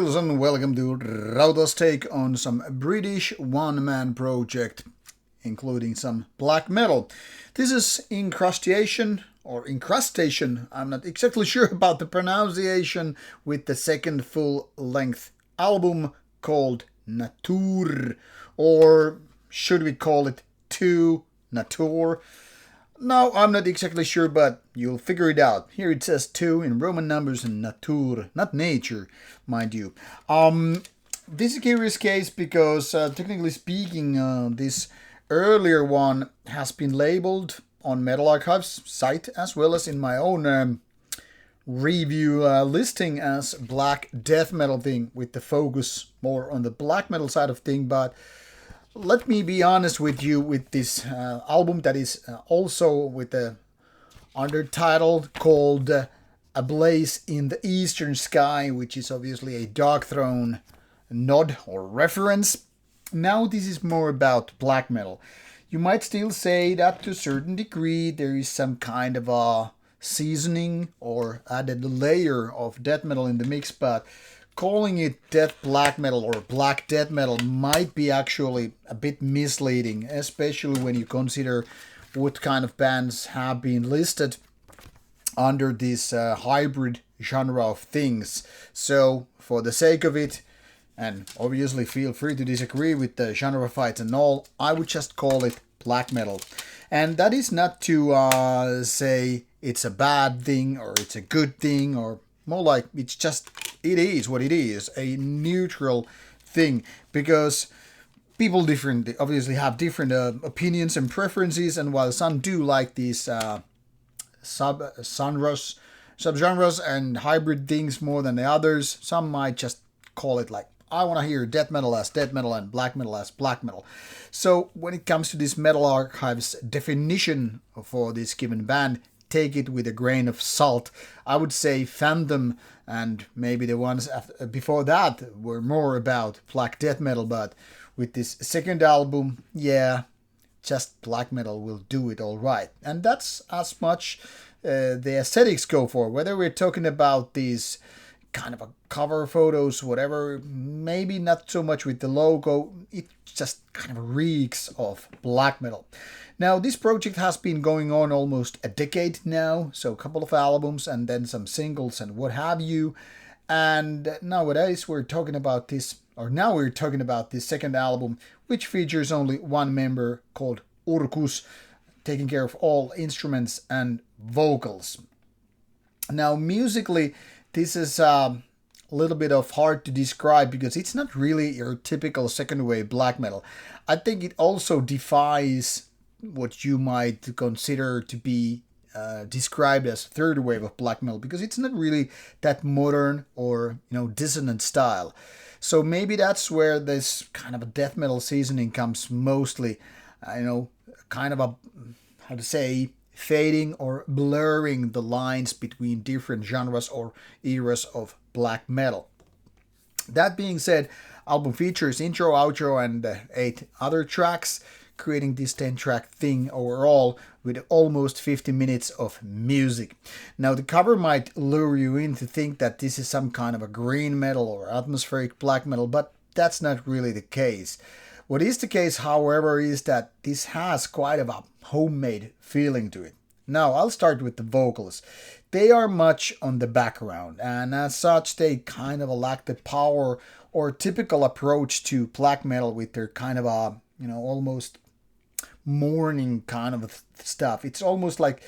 listen, welcome to Rauta's take on some British one-man project, including some black metal. This is Incrustation, or Incrustation, I'm not exactly sure about the pronunciation, with the second full-length album called Natur, or should we call it Natur? No, I'm not exactly sure, but you'll figure it out. Here it says 2 in Roman numbers and Natur, not nature, mind you. This is a curious case because, technically speaking, this earlier one has been labeled on Metal Archive's site as well as in my own review listing as black death metal thing, with the focus more on the black metal side of thing, but let me be honest with you with this album that is also with the undertitle called A Blaze in the Eastern Sky, which is obviously a Darkthrone nod or reference. Now this is more about black metal. You might still say that to a certain degree there is some kind of a seasoning or added layer of death metal in the mix, but calling it death black metal or black death metal might be actually a bit misleading, especially when you consider what kind of bands have been listed under this hybrid genre of things. So, for the sake of it, and obviously feel free to disagree with the genre fights and all, I would just call it black metal. And that is not to say it's a bad thing or it's a good thing, or more like it is what it is, a neutral thing, because people obviously have different opinions and preferences, and while some do like these subgenres and hybrid things more than the others, some might just call it like, I want to hear death metal as death metal and black metal as black metal. So when it comes to this Metal Archive's definition for this given band, take it with a grain of salt. I would say Phantom and maybe the ones before that were more about black death metal, but with this second album, yeah, just black metal will do it all right. And that's as much the aesthetics go for, whether we're talking about these kind of a cover photos, whatever, maybe not so much with the logo, it just kind of reeks of black metal. Now, this project has been going on almost a decade now, so a couple of albums and then some singles and what have you. And nowadays we're talking about this second album, which features only one member called Urkus, taking care of all instruments and vocals. Now, musically, this is a little bit of hard to describe because it's not really your typical second wave black metal. I think it also defies what you might consider to be described as third wave of black metal, because it's not really that modern or dissonant style. So maybe that's where this kind of a death metal seasoning comes mostly, kind of a, how to say, fading or blurring the lines between different genres or eras of black metal. That being said, album features intro, outro, and 8 other tracks, creating this 10-track thing overall with almost 50 minutes of music. Now, the cover might lure you in to think that this is some kind of a green metal or atmospheric black metal, but that's not really the case. What is the case, however, is that this has quite of a homemade feeling to it. Now, I'll start with the vocals. They are much on the background, and as such, they kind of lack the power or typical approach to black metal with their kind of a, almost mourning kind of stuff. It's almost like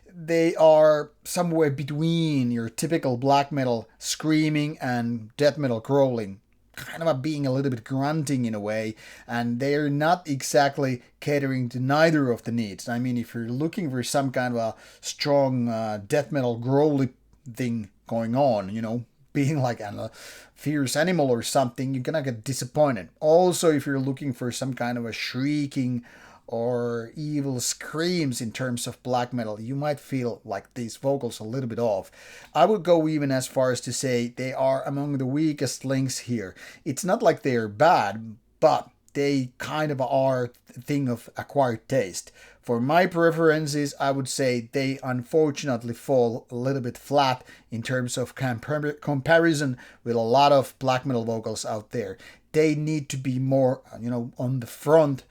they are somewhere between your typical black metal screaming and death metal growling, kind of being a little bit grunting in a way, and they're not exactly catering to neither of the needs. I mean, if you're looking for some kind of a strong death metal growly thing going on, being like a fierce animal or something, you're gonna get disappointed. Also, if you're looking for some kind of a shrieking or evil screams in terms of black metal, you might feel like these vocals a little bit off. I would go even as far as to say they are among the weakest links here. It's not like they're bad, but they kind of are a thing of acquired taste. For my preferences, I would say they unfortunately fall a little bit flat in terms of comparison with a lot of black metal vocals out there. They need to be more, on the front,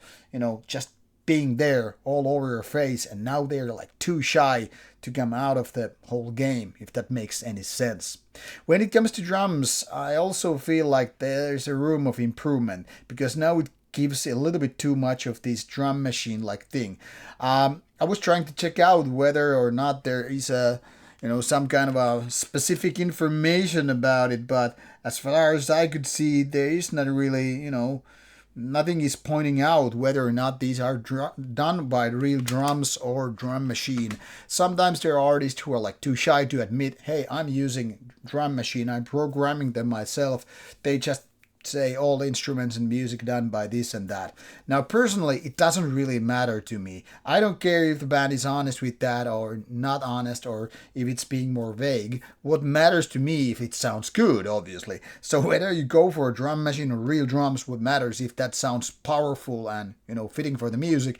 just being there all over your face, and now they're like too shy to come out of the whole game, if that makes any sense. When it comes to drums, I also feel like there's a room of improvement, because now it gives a little bit too much of this drum machine like thing. I was trying to check out whether or not there is some kind of a specific information about it, but as far as I could see, there is not really, nothing is pointing out whether or not these are done by real drums or drum machine. Sometimes there are artists who are like too shy to admit, hey, I'm using drum machine, I'm programming them myself. They just say all instruments and music done by this and that. Now, personally, it doesn't really matter to me. I don't care if the band is honest with that or not honest, or if it's being more vague. What matters to me if it sounds good, obviously. So whether you go for a drum machine or real drums, what matters if that sounds powerful and, fitting for the music.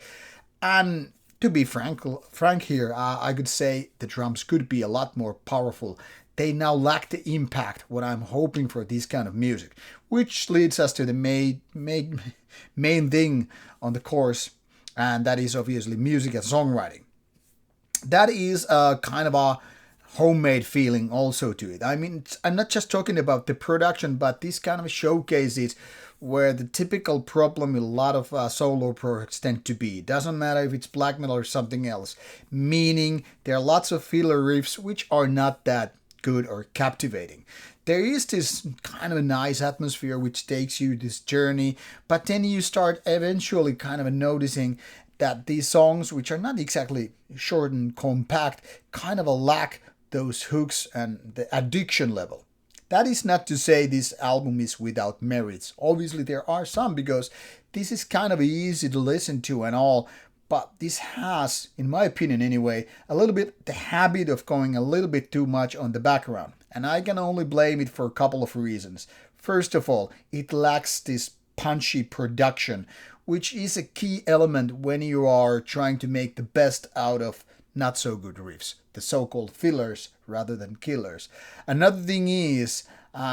And to be frank here, I could say the drums could be a lot more powerful. They now lack the impact what I'm hoping for this kind of music, which leads us to the main thing on the course, and that is obviously music and songwriting. That is a kind of a homemade feeling also to it. I mean, I'm not just talking about the production, but this kind of showcases where the typical problem with a lot of solo projects tend to be. It doesn't matter if it's black metal or something else, meaning there are lots of filler riffs which are not that good or captivating. There is this kind of a nice atmosphere which takes you this journey, but then you start eventually kind of noticing that these songs, which are not exactly short and compact, kind of lack those hooks and the addiction level. That is not to say this album is without merits. Obviously there are some, because this is kind of easy to listen to and all, but this has, in my opinion anyway, a little bit the habit of going a little bit too much on the background. And I can only blame it for a couple of reasons. First of all, it lacks this punchy production, which is a key element when you are trying to make the best out of not so good riffs, the so-called fillers rather than killers. Another thing is,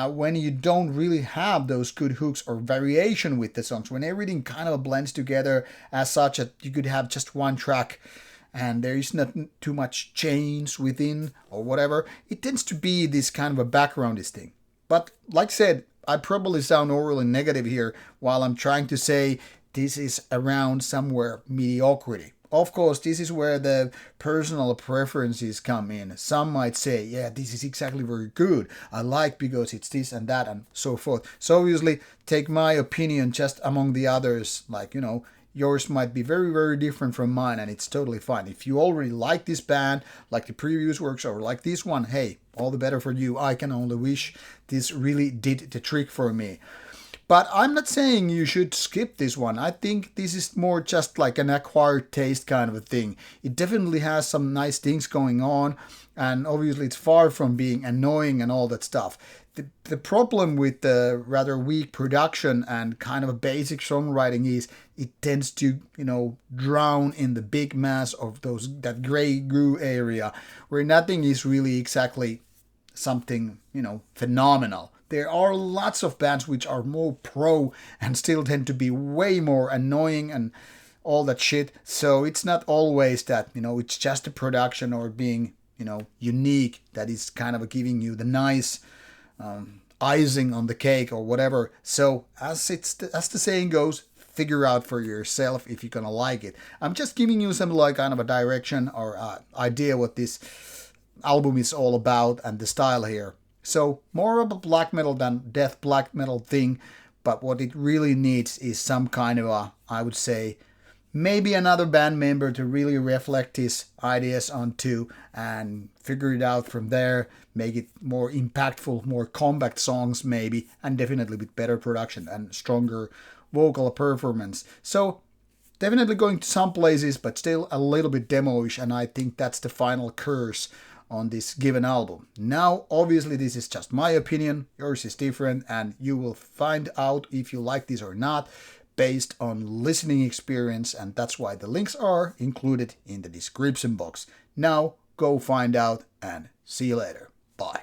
when you don't really have those good hooks or variation with the songs, when everything kind of blends together as such that you could have just one track and there is not too much change within or whatever, it tends to be this kind of a backgroundist thing. But like I said, I probably sound overly negative here while I'm trying to say this is around somewhere mediocrity. Of course, this is where the personal preferences come in. Some might say, yeah, this is exactly very good. I like because it's this and that and so forth. So obviously, take my opinion just among the others. Like, yours might be very, very different from mine, and it's totally fine. If you already like this band, like the previous works, or like this one, hey, all the better for you. I can only wish this really did the trick for me. But I'm not saying you should skip this one. I think this is more just like an acquired taste kind of a thing. It definitely has some nice things going on, and obviously it's far from being annoying and all that stuff. The problem with the rather weak production and kind of a basic songwriting is it tends to, drown in the big mass of that gray goo area where nothing is really exactly something, phenomenal. There are lots of bands which are more pro and still tend to be way more annoying and all that shit. So it's not always that, it's just the production or being, unique that is kind of giving you the nice icing on the cake or whatever. So as the saying goes, figure out for yourself if you're gonna like it. I'm just giving you some like kind of a direction or idea what this album is all about and the style here. So more of a black metal than death black metal thing, but what it really needs is some kind of I would say, maybe another band member to really reflect his ideas onto and figure it out from there, make it more impactful, more compact songs maybe, and definitely with better production and stronger vocal performance. So definitely going to some places, but still a little bit demo-ish, and I think that's the final curse on this given album. Now, obviously, this is just my opinion. Yours is different, and you will find out if you like this or not. based on listening experience, and that's why the links are included in the description box. Now go find out and see you later. Bye.